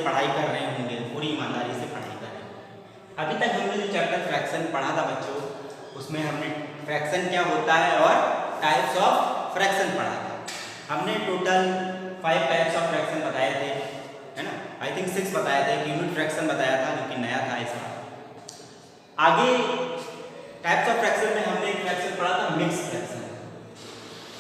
पढ़ाई कर रहे होंगे, पूरी ईमानदारी से पढ़ाई कर रहे हैं। अभी तक हमने जो चैप्टर फ्रैक्शन पढ़ा था बच्चों, उसमें हमने फ्रैक्शन क्या होता है और टाइप्स ऑफ फ्रैक्शन पढ़ा था। हमने टोटल 5 टाइप्स ऑफ फ्रैक्शन बताए थे, है ना। आई थिंक 6 बताए थे, यूनिट फ्रैक्शन बताया था जो कि नया था इस बार। आगे टाइप्स ऑफ फ्रैक्शन में हमने एक फ्रैक्शन पढ़ा था मिक्स फ्रैक्शन।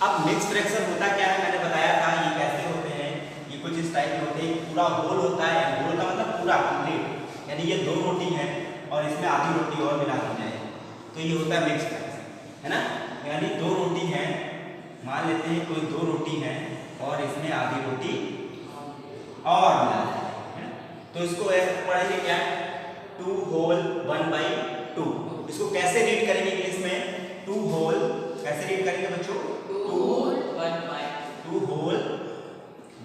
अब मिक्स फ्रैक्शन होता क्या है, मैंने बताया था ये कैसे होते हैं। ये कुछ इस टाइप में होते हैं, पूरा होल होता है, होल का मतलब पूरा कंप्लीट, यानी ये 2 रोटी है और इसमें आधी रोटी और मिला दी जाए तो ये होता है मिक्स फ्रैक्शन, है ना। यानी 2 रोटी है, मान लेते हैं कोई 2 रोटी है और इसमें आधी रोटी और मिला जाए, है ना। तो इसको पढ़ेंगे क्या, 2 होल 1/2। इसको कैसे रीड करेंगे इंग्लिश में, 2 होल कैसे रीड करेंगे बच्चों, 2 होल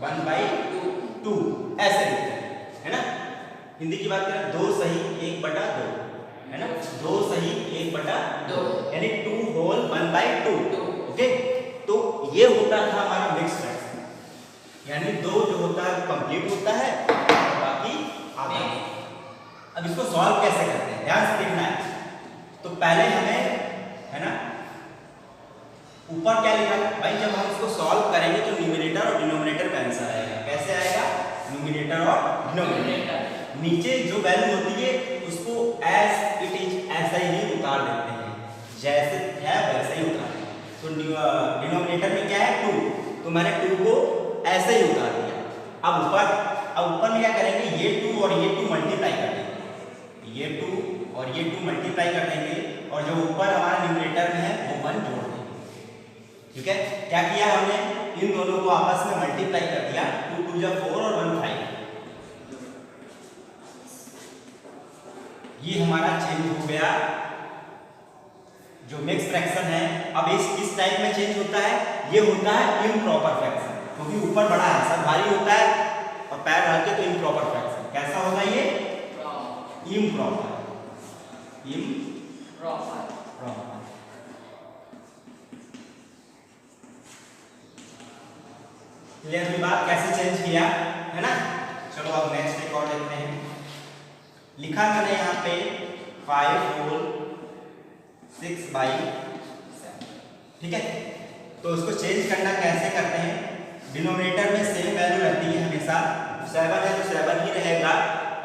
1/2 ऐसे रीड करेंगे, है ना। हिंदी की बात करें 2 सही 1/2, है ना, 2 सही 1/2 यानी 2 होल 1/2। ओके, तो ये होता था हमारा मिक्स फ्रैक्शन, यानी 2 जो होता है कंप्लीट होता है और बाकी आधा। अब इसको सॉल्व कैसे करते हैं, ध्यान से देखना है। तो पहले हमें, है ना, ऊपर क्या लिखा भाई, जब हम इसको सॉल्व करेंगे तो न्यूमरेटर और डिनोमिनेटर का आंसर आएगा। कैसे आएगा, न्यूमरेटर और डिनोमिनेटर। नीचे जो वैल्यू होती है उसको एज इट इज ऐसा ही उतार देते हैं, जैसे है वैसे ही उतार देते हैं। तो डिनोमिनेटर में क्या है 2, तो मैंने 2 को ऐसे ही उतार दिया। अब ऊपर में क्या करेंगे, ये 2 और ये 2 मल्टीप्लाई कर देंगे, ये 2 और ये 2 मल्टीप्लाई कर देंगे और जो ऊपर हमारा न्यूमरेटर में है वो 1 जोड़ देंगे। ठीक है, क्या किया हमने, इन दोनों को आपस में मल्टीप्लाई कर दिया, 2 2 जा 4 और 1 5। ये हमारा चेंज हो गया जो मिक्स फ्रैक्शन है। अब इस टाइप में चेंज होता है, ये होता है इम्प्रॉपर फ्रैक्शन, क्योंकि ऊपर बड़ा है, सब भारी होता है और पैर हल्के, तो इम्प्रॉपर फ्रैक्शन। कैसा होगा ये, इम्प्रॉपर। क्लियर हुई बात, कैसे चेंज किया, है ना। चलो अब नेक्स्ट एक और देखते हैं। लिखा मैंने यहाँ पे 5 होल 6/7, ठीक है। तो उसको चेंज करना कैसे करते हैं, डिनोमिनेटर में सेम वैल्यू रहती है हमेशा, 7 है तो 7 ही रहेगा,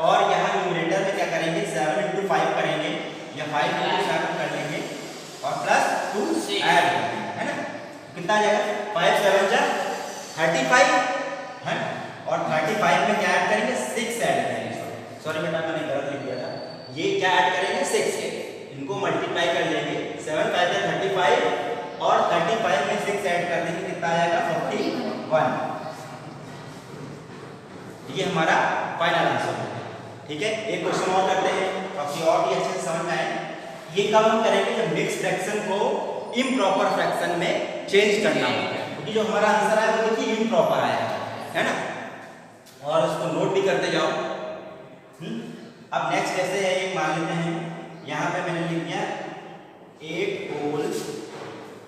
और यहाँ न्यूमरेटर में क्या करेंगे, 7 × 5 करेंगे या 5 × 7 कर लेंगे और प्लस 2 ऐड करेंगे, है ना। कितना आ जाएगा, 5 7 जा 35 है, और 35 में क्या ऐड करेंगे, 6 ऐड करेंगे। सॉरी बेटा मैंने गलत लिख दिया था, ये क्या ऐड करेंगे 6, इनको मल्टीप्लाई कर लेंगे, 7 5 35 और 35 में 6 ऐड कर देंगे, कितना आ जाएगा 41। ये हमारा फाइनल आंसर है, ठीक है। एक क्वेश्चन और करते हैं ताकि और भी अच्छे से समझ में आए। ये कब हम करेंगे, जब मिक्स फ्रैक्शन को इम्प्रॉपर फ्रैक्शन में चेंज करना होगा, क्योंकि जो हमारा आंसर है वो देखिए इम्प्रॉपर आया है ना, और उसको नोट भी करते जाओ। अब नेक्स्ट कैसे है, एक मान लेते हैं, यहाँ पे मैंने लिख दिया 8 होल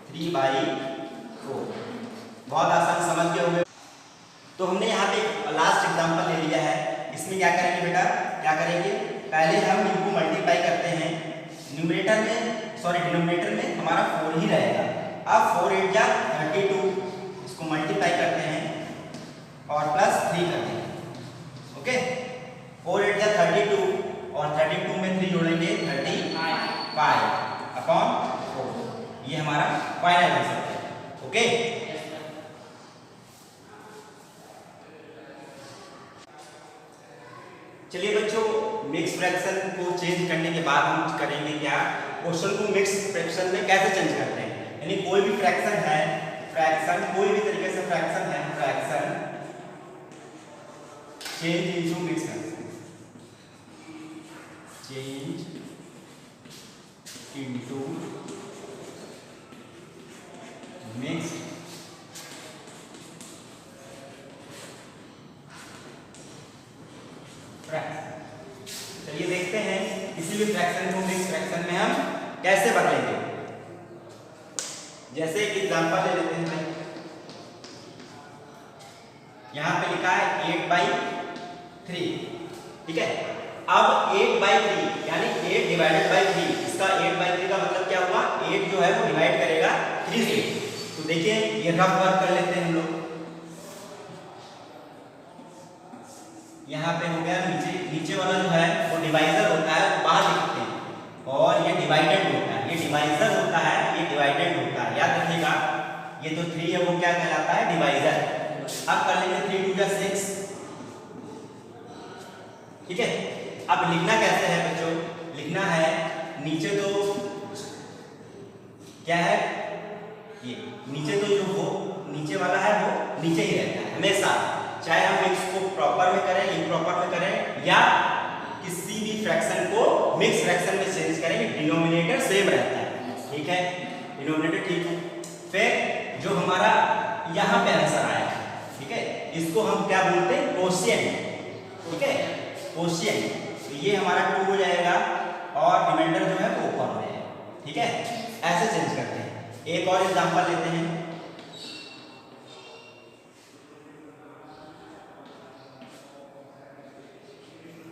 3/4, बहुत आसान समझ गए होंगे। तो हमने यहाँ पे लास्ट एग्जांपल ले लिया है, इसमें क्या करेंगे बेटा, क्या करेंगे, पहले हम इनको मल्टीप्लाई करते हैं, न्यूमरेटर में सॉरी डिनोमिनेटर में हमारा 4 ही रहेगा। अब 4 8 जा 32, इसको मल्टीप्लाई करते हैं और प्लस 3 करते हैं, ओके। 4 8 जा 32 और 32 में 3 जोड़ेंगे 35/4, ये हमारा फाइनल आंसर है, ओके। चलिए बच्चों, मिक्स फ्रैक्शन को चेंज करने के बाद हम करेंगे क्या, क्वेश्चन को मिक्स फ्रैक्शन में कैसे चेंज करते हैं, यानी कोई भी फ्रैक्शन है, फ्रैक्शन कोई भी तरीके से फ्रैक्शन है, fraction change into mix fraction, change into mix fraction. चलिए देखते हैं किसी भी फ्रैक्शन को मिक्स फ्रैक्शन में हम कैसे बदलेंगे। जैसे एक एग्जांपल ले लेते हैं, यहाँ पे लिखा है 8/3 3, ठीक है। अब 8/3 यानी 8 डिवाइडेड बाई 3, इसका 8/3 का मतलब क्या हुआ, 8 जो है वो डिवाइड करेगा 3 से। तो देखिए ये रफ वर्क कर लेते हैं हम लोग। यहाँ पे हो गया, नीचे वाला जो है वो डिवाइजर होता है, बाहर लिखते हैं, और ये डिवाइडेड होता है, ये डिवाइजर होता है, ये डिवाइडेड होता है, याद रखिएगा। ये जो 3 है वो क्या कहलाता है, डिवाइजर। अब कर लेंगे 3 2 जा 6, ठीक है। अब लिखना कैसे है बच्चों, लिखना है नीचे तो क्या है, ये नीचे तो जो वो नीचे वाला है वो नीचे ही रहता है हमेशा, चाहे हम इसको प्रॉपर में करें, इम्प्रॉपर में करें, या किसी भी फ्रैक्शन को मिक्स फ्रैक्शन में चेंज करें, डिनोमिनेटर सेम रहता है, ठीक है, डिनोमिनेटर ठीक है। फिर जो हमारा यहाँ पे आंसर आया, ठीक है, इसको हम क्या बोलते हैं, कोशिएंट, ठीक है, कोशिएंट। तो ये हमारा 2 हो जाएगा और रिमाइंडर जो है वो ऊपर हो जाएगा, ठीक है। ऐसे चेंज करते हैं। एक और एग्जांपल लेते हैं,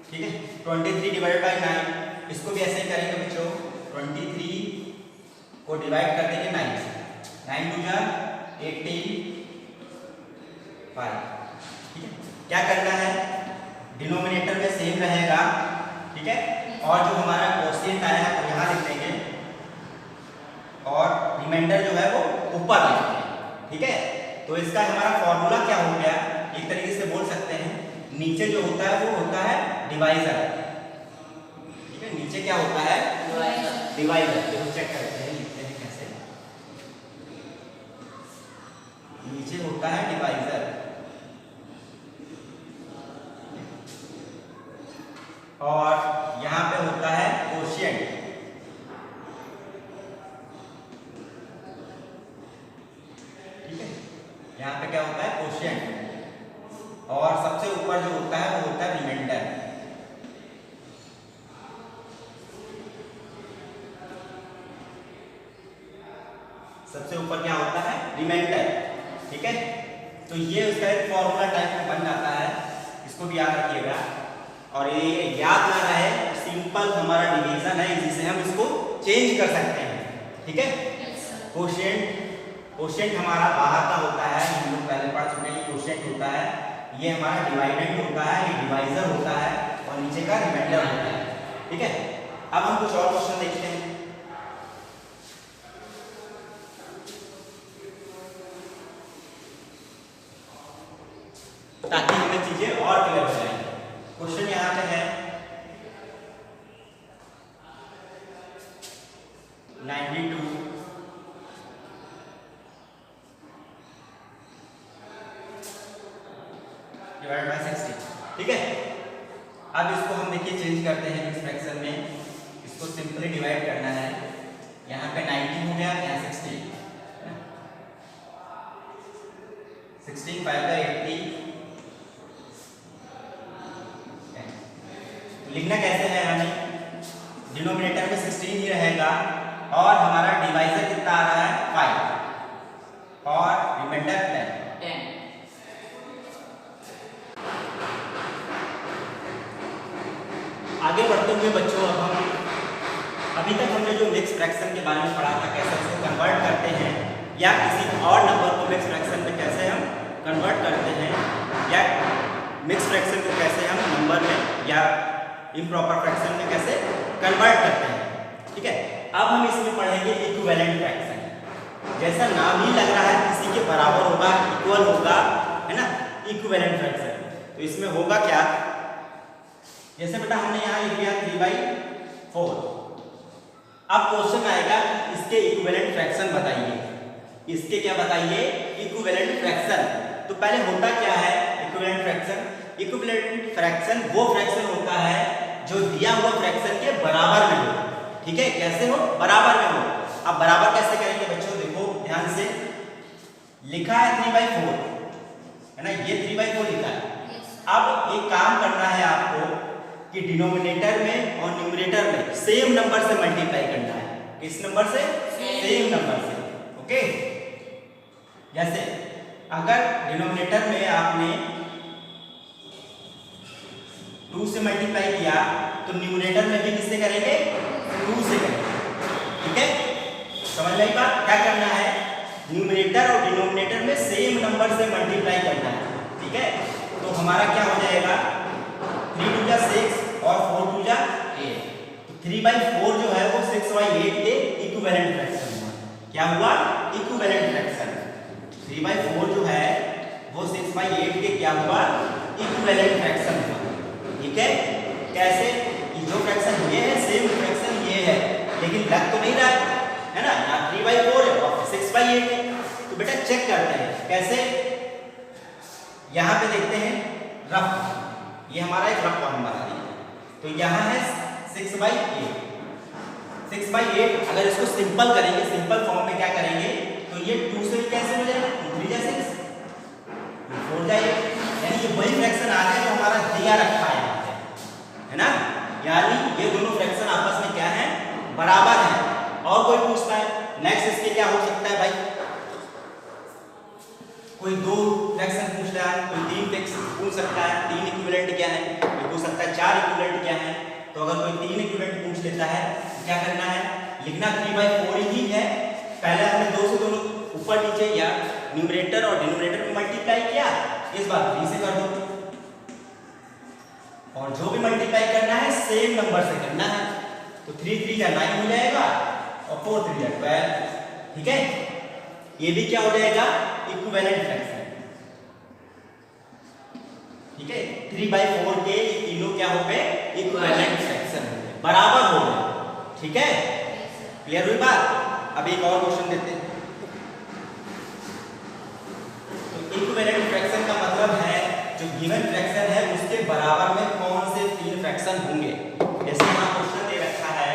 ठीक है, 23 डिवाइडेड बाई 9, इसको भी ऐसे ही करेंगे बच्चों। 23 को डिवाइड कर देंगे 9 से, 9 2 जा 18 5, ठीक है। क्या करना है, डिनोमिनेटर में सेम रहेगा, ठीक है, और जो हमारा कोशिएंट आया है वो यहाँ लिख देंगे, और रिमाइंडर जो है वो ऊपर लिख देंगे, ठीक है। तो इसका हमारा फॉर्मूला क्या हो गया, एक तरीके से बोल सकते हैं, नीचे जो होता है वो होता है डिवाइजर, ठीक है, नीचे क्या होता है, डिवाइजर। देखो चेक करते हैं, लिखते हैं कैसे, नीचे होता है डिवाइजर, और यहाँ पे होता है कोशिएंट, ठीक है, यहाँ पे क्या होता है, कोशिएंट, और सबसे ऊपर जो होता है वो होता है रिमाइंडर। सबसे ऊपर क्या होता है, रिमाइंडर, ठीक है। तो ये उसका एक फॉर्मूला टाइप में बन जाता है, इसको भी याद रखिएगा। और ये याद ना रहे, सिंपल हमारा डिवीजन है, जिसे हम इसको चेंज कर सकते हैं, ठीक है। कोशिएंट, कोशिएंट हमारा बाहर का होता है, हम लोग पहले पढ़ चुके हैं, कोशिएंट होता है, ये हमारा डिवाइडेंड होता है, ये डिवाइजर होता है, और नीचे का रिमाइंडर होता है, ठीक है। अब हम कुछ और क्वेश्चन देखते हैं। ताकि हमें चीजें और क्लियर हो जाए। क्वेश्चन यहाँ पे है 92 डिवाइड बाय 60, ठीक है। अब इसको हम देखिए चेंज करते हैं इस फ्रैक्शन में, इसको सिंपली डिवाइड करना है, यहाँ पे 90 हो गया, यहाँ 60, 16 5 का 80। लिखना कैसे है हमें, डिनोमिनेटर में 16 ही रहेगा, और हमारा डिवाइजर कितना आ रहा है 5, और रिमाइंडर 10। आगे बढ़ते हुए बच्चों, अब हम अभी तक हमने जो मिक्स फ्रैक्शन के बारे में पढ़ा था, कैसे उसको कन्वर्ट करते हैं, या किसी और नंबर को मिक्स फ्रैक्शन में कैसे हम कन्वर्ट करते हैं, या मिक्स फ्रैक्शन को कैसे हम नंबर में या इम्प्रॉपर फ्रैक्शन में कैसे कन्वर्ट करते हैं, ठीक है। अब हम इसमें पढ़ेंगे इक्विवेलेंट फ्रैक्शन। जैसा नाम ही लग रहा है, किसी के बराबर होगा, इक्वल होगा, है ना, इक्विवेलेंट फ्रैक्शन। तो इसमें होगा क्या, जैसे बेटा हमने यहाँ लिख दिया 3/4, अब क्वेश्चन आएगा इसके इक्विवेलेंट फ्रैक्शन बताइए, इसके क्या बताइए, इक्विवेलेंट फ्रैक्शन। तो पहले होता क्या है इक्विवेलेंट फ्रैक्शन, इक्विवेलेंट फ्रैक्शन वो फ्रैक्शन होता है जो दिया हुआ फ्रैक्शन के बराबर में हो, ठीक है, कैसे हो, बराबर में हो। अब बराबर कैसे करेंगे बच्चों, देखो ध्यान से, लिखा है 3/4, है ना, ये 3/4 लिखा है। अब एक काम करना है आपको कि डिनोमिनेटर में और न्यूमरेटर में सेम नंबर से मल्टीप्लाई करना है, किस नंबर से, सेम नंबर से, ओके। जैसे अगर डिनोमिनेटर में आपने 2 से मल्टीप्लाई किया तो न्यूमरेटर में भी किससे करेंगे 2 से करेंगे। ठीक है, समझ में आई बात? क्या करना है, न्यूमरेटर और डिनोमिनेटर में सेम नंबर से मल्टीप्लाई करना है। ठीक है, तो हमारा क्या हो जाएगा 3 2 जा 6 और 4 2 जा 8। तो 3/4 जो है वो 6/8 के इक्विवेलेंट फ्रैक्शन हुआ। क्या हुआ? Equivalent fraction. 3/4 जो है वो 6/8 के क्या हुआ? इक्विवेलेंट फ्रैक्शन हुआ। ठीक है, कैसे? जो फ्रैक्शन ये है सेम फ्रैक्शन ये है, लेकिन लग तो नहीं रहा है ना, यहाँ 3/4 है और 6/8 है। तो बेटा चेक करते हैं कैसे। यहाँ पे देखते हैं रफ, ये हमारा एक रफ फॉर्म बना दिया। तो यहाँ है 6/8। 6/8 अगर इसको सिंपल करेंगे, सिंपल फॉर्म में क्या करेंगे, तो ये 2 से भी कैंसिल हो जाएगा, 3 जा 6 4 जा 8, यानी ये वही फ्रैक्शन आ गया जो हमारा दिया रखा है यहाँ पे, है ना। यानी ये दोनों फ्रैक्शन आपस में क्या है, बराबर है। और कोई पूछता है नेक्स्ट इसके क्या हो सकता है भाई, कोई 2 फ्रैक्शन पूछ रहा है, कोई 3 फ्रैक्शन पूछ सकता है, 3 इक्विवेलेंट क्या है, कोई पूछ सकता है 4 इक्विवेलेंट क्या है। तो अगर कोई 3 इक्विवेलेंट पूछ लेता है तो क्या करना है, लिखना 3/4 ही है। पहले हमने 2 से दोनों ऊपर नीचे या न्यूमरेटर और डिनोमिनेटर में मल्टीप्लाई किया, इस बार 3 से कर दो। और जो भी मल्टीप्लाई करना है सेम नंबर से करना है। तो 3 3 जा 9 हो जाएगा और 4 3 जा 12। ठीक है, ये भी क्या हो जाएगा, इक्विवेलेंट फ्रैक्शन। ठीक है, 3/4 के ये तीनों क्या हो गए, इक्विवेलेंट फ्रैक्शन बराबर हो गए। ठीक है, क्लियर हुई बात। अब एक और क्वेश्चन देते हैं। तो इक्विवेलेंट फ्रैक्शन का मतलब है जो गिवन फ्रैक्शन है उसके बराबर में कौन से 3 फ्रैक्शन होंगे। जैसे यहाँ क्वेश्चन दे रखा है,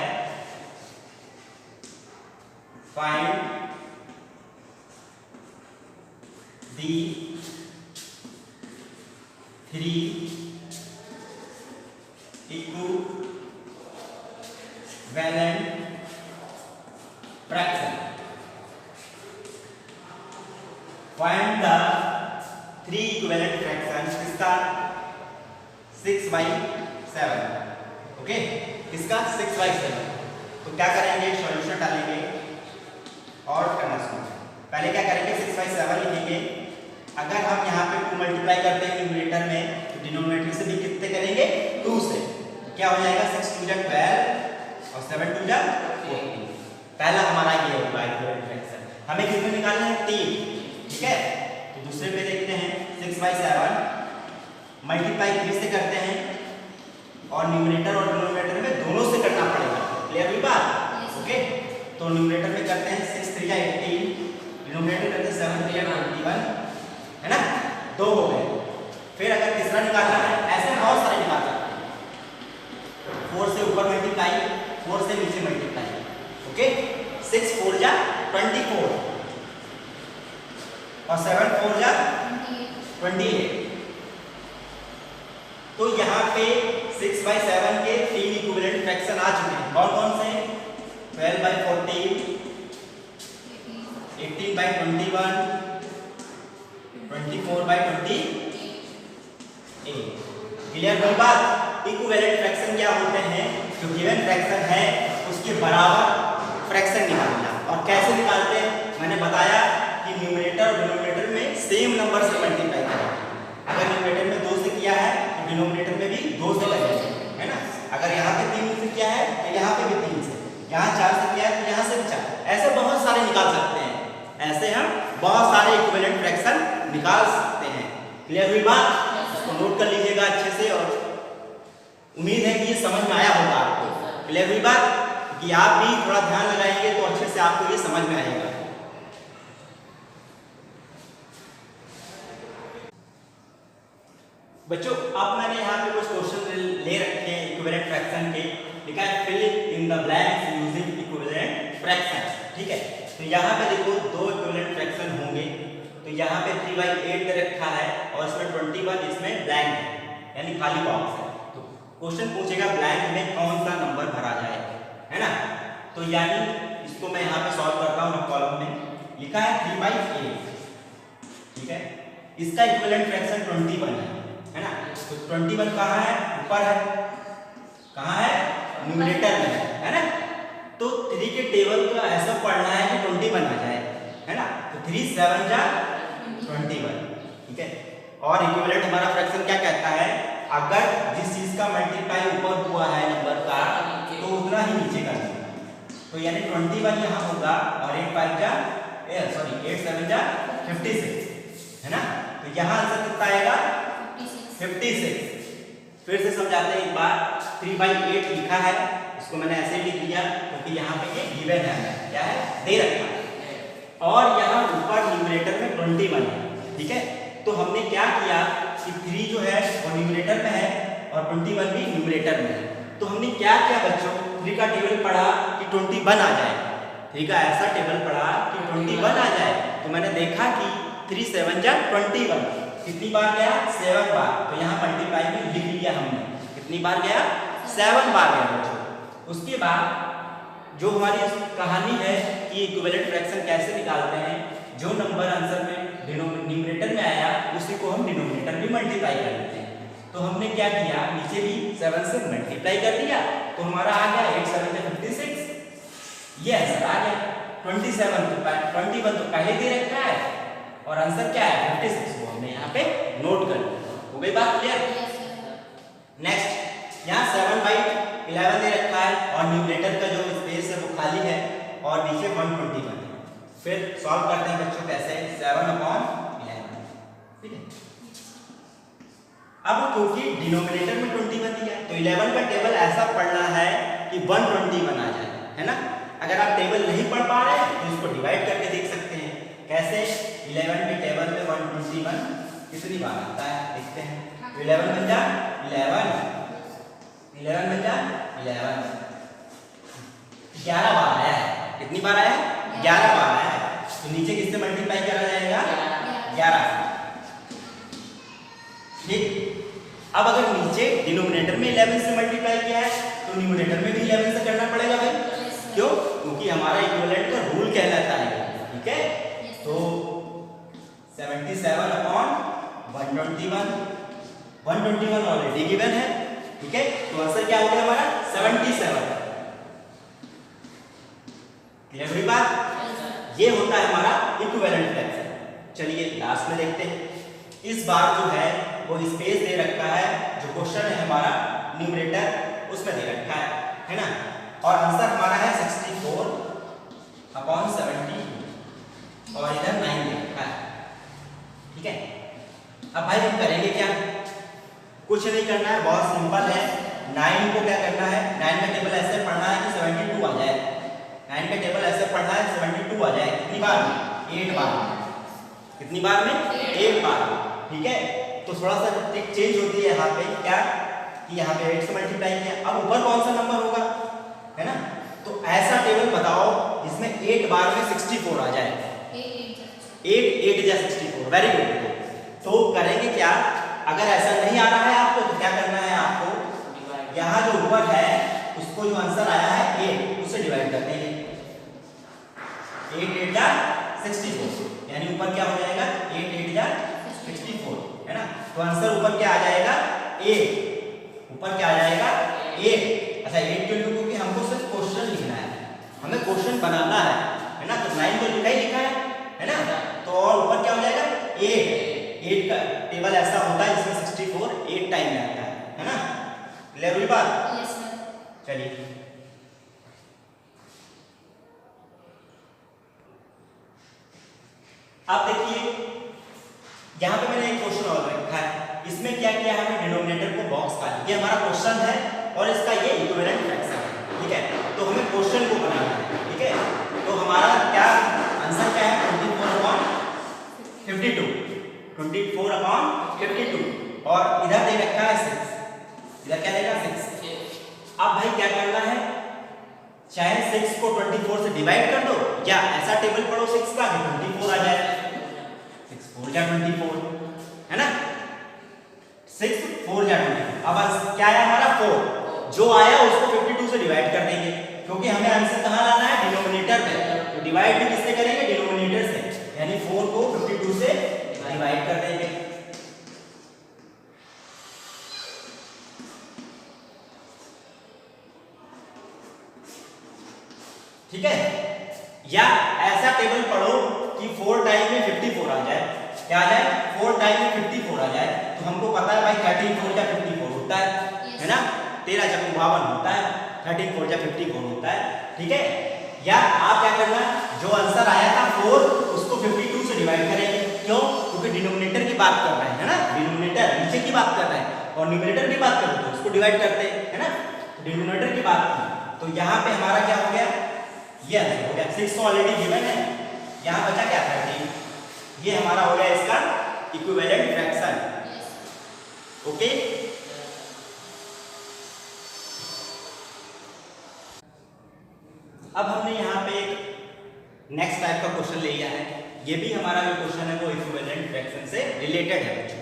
find the 3 equivalent fraction. Find the 3 equivalent fraction किसका, 6/7। ओके, किसका 6/7। तो क्या करेंगे, सॉल्यूशन डालेंगे और करना शुरू। पहले क्या करेंगे, 6/7 लिखेंगे। अगर हम यहाँ पे 2 मल्टीप्लाई करते हैं न्यूमरेटर में, तो डिनोमिनेटर से भी कितने करेंगे, 2 से। क्या हो जाएगा, 6 2 जा 12 और 7 2 जा 14। पहला हमारा ये होगा इक्विवेलेंट फ्रैक्शन। हमें कितने निकालना है, 3। ठीक है, तो दूसरे पे देखते हैं 6/7 मल्टीप्लाई 3 से करते हैं और न्यूमरेटर और डिनोमिनेटर में दोनों से करना पड़ेगा। क्लियर हुई बात? ओके, तो न्यूमरेटर में करते हैं 6 3 जा 18, डिनोमिनेटर करते हैं 7 3 जा 21, है ना, 2 हो गए। फिर अगर तीसरा निकालना है, ऐसे बहुत सारे निकाल सकते हैं। 4 से ऊपर मल्टीप्लाई, 4 से नीचे मल्टीप्लाई। ओके, 6 4 जा 24 और 7 4 जा 28। तो यहाँ पे 6/7 के 3 इक्विवेलेंट फ्रैक्शन आ चुके हैं। कौन कौन से, 12/14, 18/21, 24/28। क्लियर हुई बात। इक्विवेलेंट फ्रैक्शन क्या होते हैं, जो गिवन फ्रैक्शन है उसके बराबर फ्रैक्शन निकालना। और कैसे निकालते हैं, मैंने बताया कि न्यूमरेटर और डिनोमिनेटर में सेम नंबर से मल्टीप्लाई करें। अगर न्यूमरेटर में 2 से किया है तो डिनोमिनेटर में भी 2 से करेंगे, है ना। अगर यहाँ पे 3 से किया है तो यहाँ पे भी 3 से, यहाँ 4 से किया है तो यहाँ से भी 4। ऐसे बहुत सारे निकाल सकते हैं। ऐसे हम बहुत सारे इक्विवेलेंट फ्रैक्शन निकाल सकते हैं। क्लियर हुई बात, इसको नोट कर लीजिएगा अच्छे से और उम्मीद है कि ये समझ में आया होगा आपको। क्लियर हुई बात, कि आप भी थोड़ा ध्यान लगाएंगे तो अच्छे से आपको ये समझ में आएगा। बच्चों, अब मैंने यहाँ पे कुछ क्वेश्चन ले रखे हैं इक्विवेलेंट फ्रैक्शन के। लिखा है fill in the blanks using equivalent fraction. ठीक है, तो यहाँ पे देखो 2 इक्विवेलेंट फ्रैक्शन होंगे। तो यहाँ पे 3/8 दे रखा है और इसमें 21, इसमें ब्लैंक है, यानी खाली बॉक्स है। तो क्वेश्चन पूछेगा ब्लैंक में कौन सा नंबर भरा जाए, है ना। तो यानी इसको मैं यहाँ पे सॉल्व करता हूँ। कॉलम में लिखा है 3/8। ठीक है, इसका इक्विवेलेंट फ्रैक्शन 21 है ना। तो 21 कहाँ है, ऊपर है, कहाँ है, न्यूमरेटर में है ना। तो 3 के टेबल का ऐसा पढ़ना है कि 21 आ जाए, है ना। तो 3 7 जा 21, ठीक है। और इक्विवेलेंट हमारा फ्रैक्शन क्या कहता है, अगर जिस चीज का मल्टीप्लाई ऊपर हुआ है नंबर का तो उतना ही नीचे का देना। तो यानी 21 यहाँ होगा और 8 7 जा 56, है ना। तो यहाँ आंसर कितना आएगा, 56। फिर से समझाते हैं एक बार। 3/8 लिखा है, इसको मैंने ऐसे लिख दिया क्योंकि यहाँ पे ये गिवन है, क्या है, दे रखा है। और यहाँ ऊपर न्यूमरेटर में 21 है, ठीक है। तो हमने क्या किया कि 3 जो है वो न्यूमरेटर में है और 21 भी न्यूमरेटर में है। तो हमने क्या किया बच्चों, 3 का टेबल पढ़ा कि 21 आ जाए, 3 का ऐसा टेबल पढ़ा कि 21 आ जाए। तो मैंने देखा कि 3 7 जा 21 कितनी बार गया, 7 बार। तो यहाँ मल्टीप्लाई में लिख लिया हमने, कितनी बार गया, 7 बार गया बच्चों। उसके बाद जो हमारी कहानी है कि इक्विवेलेंट फ्रैक्शन कैसे निकालते हैं, जो नंबर आंसर में न्यूमरेटर में आया उसी को हम डिनोमिनेटर में मल्टीप्लाई कर देते हैं। तो हमने क्या किया, नीचे भी 7 से मल्टीप्लाई कर दिया, तो हमारा आ गया 8 7 जा 56, ये आंसर आ गया। 21 तो पहले दे रखा है और आंसर क्या है 56, वो हमने यहाँ पे नोट कर दिया। हो गई बात क्लियर। नेक्स्ट, यहाँ 7/11 दे रखा है और न्यूमरेटर का जो स्पेस है वो खाली है और नीचे 121 है। फिर सॉल्व करते हैं बच्चों कैसे, 7/11, ठीक है। अब क्योंकि डिनोमिनेटर में 21 दिया तो 11 का टेबल ऐसा पढ़ना है कि 121 आ जाए, है ना। अगर आप टेबल नहीं पढ़ पा रहे हैं तो इसको डिवाइड करके देख सकते हैं। कैसे, 11 के टेबल में 121 कितनी बार आता है देखते हैं। 11 बन जा 11, 11 बन जा 11, 11 बार आया है। कितनी बार आया है, 11 बार आया है। तो नीचे किससे मल्टीप्लाई करा जाएगा, 11 से, ठीक। अब अगर नीचे डिनोमिनेटर में 11 से मल्टीप्लाई किया है तो न्यूमरेटर में भी 11 से करना पड़ेगा भाई, क्यों, क्योंकि हमारा इक्विवेलेंट का रूल कहलाता है, ठीक है। तो 77/121, 121 ऑलरेडी गिवन है, ठीक है। तो आंसर क्या हो गया हमारा 77। क्लियर हुई बात। ये होता है हमारा इक्विवेलेंट फ्रैक्शन। चलिए लास्ट में देखते हैं। इस बार जो है वो स्पेस दे रखा है, जो क्वेश्चन है हमारा न्यूमरेटर उसमें दे रखा है ना। और आंसर हमारा है 64/70 और इधर 9 दे रखा है, ठीक है। अब भाई हम करेंगे क्या, कुछ नहीं करना है, बहुत सिंपल है। 9 को क्या करना है, 9 का टेबल ऐसे पढ़ना है कि 72 आ जाए। 9 का टेबल ऐसे पढ़ना है 72 आ जाए। कितनी बार में, 8 बार में। कितनी बार में, 8 बार में, ठीक है। तो थोड़ा सा ट्रिक चेंज होती है यहाँ पे, क्या कि यहाँ पे 8 से मल्टीप्लाई किया, अब ऊपर कौन सा नंबर होगा, है ना। तो ऐसा टेबल बताओ जिसमें 8 बार में 64 आ जाए। 8 जा 64, वेरी गुड। तो करेंगे क्या, अगर ऐसा नहीं आ रहा है आपको तो क्या करना है, आपको यहाँ जो ऊपर है उसको जो आंसर आया है 8 उससे डिवाइड कर देंगे। 8 8 जा 64, यानी ऊपर क्या हो जाएगा, 8 8 जा 64, है ना। तो आंसर ऊपर क्या आ जाएगा, 8, ऊपर क्या आ जाएगा 8। अच्छा 8 क्यों, क्योंकि हमको सिर्फ क्वेश्चन लिखना है, हमें क्वेश्चन बनाना है ना। तो 9 तो लिखा ही लिखा है ना। तो और ऊपर क्या हो जाएगा 8 का टेबल ऐसा होता है जिसमें 64 8 टाइम में आता है ना। क्लियर हुई बात। Yes sir. चलिए आप देखिए यहाँ पे मैंने एक क्वेश्चन और रखा है। इसमें क्या किया है, हमें डिनोमिनेटर को बॉक्स का, ये हमारा क्वेश्चन है और इसका ये इक्विवेलेंट फ्रैक्शन है, ठीक है। तो हमें क्वेश्चन को बनाना है, ठीक है। तो हमारा क्या आंसर क्या है, 24/52, 24/52 और इधर दे रखा है 6, इधर क्या देगा 6। अब भाई क्या करना है, चाहे 6 को 24 से डिवाइड कर दो या ऐसा टेबल पढ़ो 6 का 24 आ जाए। 6 4 जा 24, है ना। 6 4 जा 24। अब क्या आया हमारा 4, जो आया उसको 52 से डिवाइड कर देंगे, क्योंकि हमें आंसर कहाँ लाना है, डिनोमिनेटर में। तो डिवाइड भी किससे करेंगे, डिनोमिनेटर से, यानी 4 को 52 से डिवाइड कर देंगे। ठीक है, या ऐसा टेबल पढ़ो कि 4 टाइम में 54 आ जाए। क्या आ जाए? 4 टाइम में 54 आ जाए। तो हमको पता है भाई 13 4 या 54 होता है ना, 13 चौको 52 होता है, 13 4 या 54 होता है। ठीक है, या आप क्या करना, जो आंसर आया था 4 उसको 52 से डिवाइड करेंगे। क्यों? क्योंकि डिनोमिनेटर की बात कर रहे हैं, है ना, डिनोमिनेटर नीचे की बात कर रहे हैं और न्यूमरेटर की बात करते हैं, उसको डिवाइड करते हैं, है ना, डिनोमिनेटर की बात की। तो यहाँ पे हमारा क्या हो गया, ये आंसर हो गया। 6 तो ऑलरेडी गिवन है, यहाँ बचा क्या 13, ये हमारा हो गया इसका इक्विवेलेंट फ्रैक्शन। ओके, अब हमने यहाँ पे एक नेक्स्ट टाइप का क्वेश्चन ले लिया है। ये भी हमारा जो क्वेश्चन है वो इक्विवेलेंट फ्रैक्शन से रिलेटेड है बच्चों।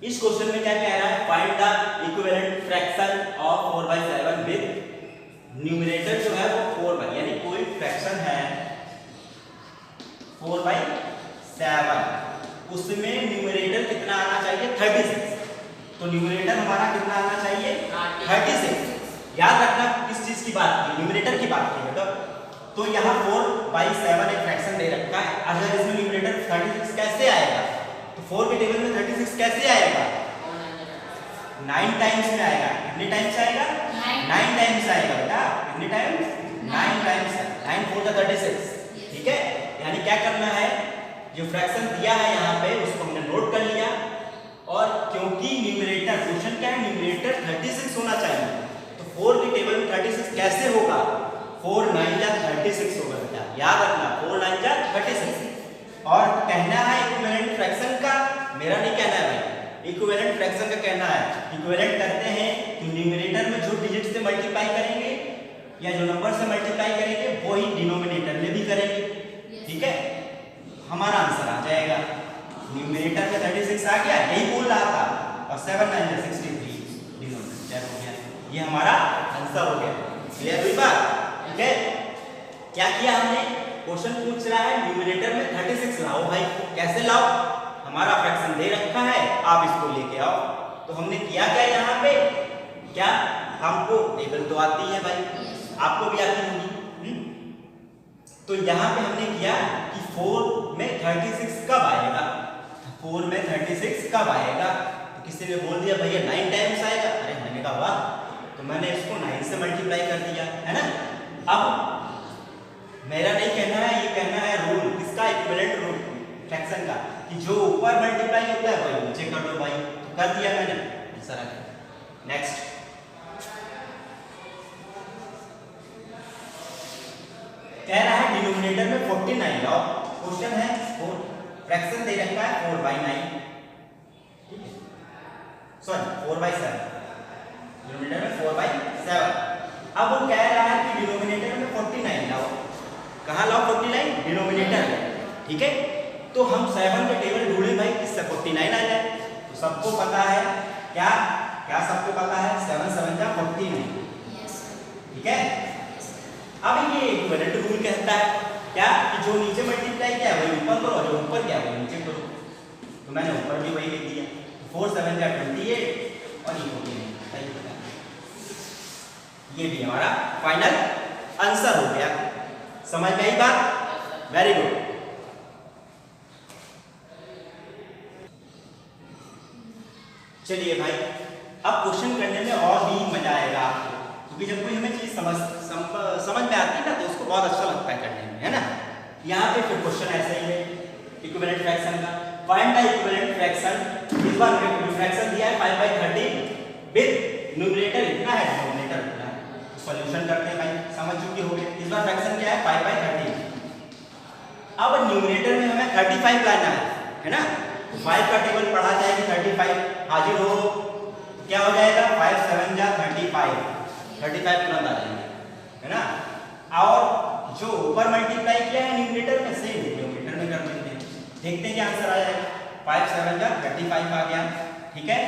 इस क्वेश्चन में क्या कह रहा है, find the equivalent fraction of 4/7 with numerator जो है वो 4 यानी कोई फ्रैक्शन है 4/7, उसमें न्यूमरेटर कितना आना चाहिए 36। तो न्यूमरेटर हमारा कितना आना चाहिए 36। याद रखना किस चीज की बात की, न्यूमरेटर की बात की बेटा। तो यहाँ 4/7 एक फ्रैक्शन दे रखा है, अगर इसमें न्यूमरेटर 36 कैसे आएगा, तो 4 के टेबल में 36 कैसे आएगा, 9 टाइम्स में आएगा। कितने टाइम्स आएगा, 9 टाइम्स आएगा बेटा। कितने टाइम्स, 9 टाइम्स, 9 4 36। ठीक है, यानी क्या करना है, जो फ्रैक्शन दिया है यहाँ पे उसको हमने नोट कर लिया, और क्योंकि न्यूमरेटर, क्वेश्चन क्या है, न्यूमरेटर 36 होना चाहिए, तो 4 के टेबल में 36 कैसे होगा, 4 9 जा 36 होगा बेटा। याद रखना 4 9 जा 36। और कहना है इक्विवेलेंट फ्रैक्शन का, मेरा नहीं कहना है भाई, इक्विवेलेंट फ्रैक्शन का कहना है। इक्विवेलेंट करते हैं तो न्यूमरेटर में जो डिजिट से मल्टीप्लाई करेंगे या जो नंबर से मल्टीप्लाई करेंगे वो ही डिनोमिनेटर में भी करेंगे। ठीक है, हमारा आंसर आ जाएगा। न्यूमरेटर में 36 आ गया, यही बोल रहा था, और 7 9 जा 63 डिनोमिनेटर हो गया। ये हमारा आंसर हो गया। क्लियर हुई बात? ठीक है, क्या किया हमने, क्वेश्चन पूछ रहा है न्यूमरेटर में 36 लाओ भाई, कैसे लाओ, हमारा फ्रैक्शन दे रखा है, आप इसको लेके आओ। तो हमने किया क्या यहाँ पे, क्या हमको टेबल तो आती है भाई, आपको भी आती होगी। तो यहाँ पे हमने किया कि 4 में 36 कब आएगा, 4 में 36 कब आएगा। तो किसी ने बोल दिया भैया 9 टाइम्स आएगा, अरे मैंने कहा वाह, तो मैंने इसको 9 से मल्टीप्लाई कर दिया, है ना। अब मेरा नहीं कहना है, ये कहना है रूल किसका, इक्विवेलेंट रूल फ्रैक्शन का, कि जो ऊपर मल्टीप्लाई होता है वही नीचे कर दो भाई। तो कर दिया मैंने, आंसर आ गया। नेक्स्ट, कह रहा है डिनोमिनेटर में 49 लाओ। क्वेश्चन है, फ्रैक्शन दे रखा है 4/9, ठीक है, सॉरी 4/7, डिनोमिनेटर में 4/7। अब वो कह रहा है कि डिनोमिनेटर में 49 लाओ। कहाँ लाओ 49, डिनोमिनेटर में। ठीक है, तो हम 7 के टेबल ढूंढे भाई, इससे 49 आ जाए। तो सबको पता है क्या, क्या सबको पता है, 7 7 जा 49। ठीक है, अब ये इक्विवेलेंट रूल कहता है क्या, कि जो नीचे मल्टीप्लाई किया है वही ऊपर करो, जो ऊपर किया है वही नीचे करो। तो मैंने ऊपर भी वही लिख दिया, 4 7 जा 28 और ये 49। ये भी हमारा फाइनल आंसर हो गया। समझ में आई बात? Very good. चलिए भाई, अब क्वेश्चन करने में और भी मजा आएगा आपको, क्योंकि जब कोई हमें चीज समझ में आती है ना, तो उसको बहुत अच्छा लगता है करने में, है ना। यहाँ पे फिर क्वेश्चन ऐसे ही है इक्विवेलेंट फ्रैक्शन का, फाइंड द इक्विवेलेंट फ्रैक्शन। इस बार फ्रैक्शन दिया है 5/13 विद न्यूमरेटर इतना है, डिनोमिनेटर इतना है। सॉल्यूशन करते हैं भाई, समझ चुके होंगे। इस बार फ्रैक्शन क्या है 5/13। अब न्यूमरेटर में हमें 35 लाना है ना। 5 का टेबल पढ़ा जाएगी, 35 हाजिर हो, क्या हो जाएगा 5 7 जा 35, 35 तुरंत आ जाएंगे, है ना। और जो ऊपर मल्टीप्लाई किया है न्यूमरेटर में, सेम डिनोमिनेटर में कर देते हैं, देखते हैं क्या आंसर आ जाएगा। 5 7 जा 35 आ गया, ठीक है।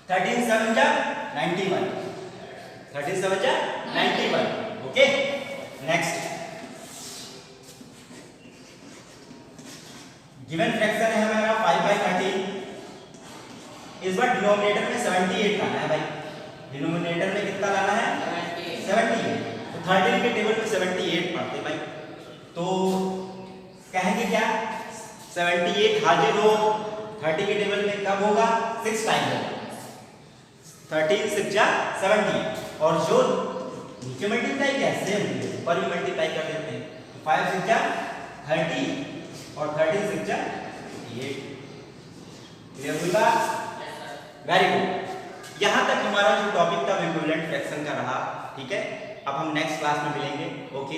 13 7 जा 91, 13 7 जा 91। ओके, नेक्स्ट गिवन फ्रैक्शन है हमारा 5/13। इस बार डिनोमिनेटर में 78 लाना है भाई, डिनोमिनेटर में कितना लाना है 78। तो 13 के टेबल में 78 पढ़ते भाई, तो कहेंगे क्या 78 हाजिर हो 30 के टेबल में कब होगा 6 टाइम होगा, 13 6 जा 70 और जो नीचे मल्टीप्लाई क्या सेम ऊपर भी मल्टीप्लाई कर देते हैं, 5 6 जा 30 और 13 6 जा 8। क्लियर हुई बात? Very good. यहाँ तक हमारा जो टॉपिक था इक्विवेलेंट फ्रैक्शन का रहा, ठीक है। अब हम नेक्स्ट क्लास में मिलेंगे। ओके।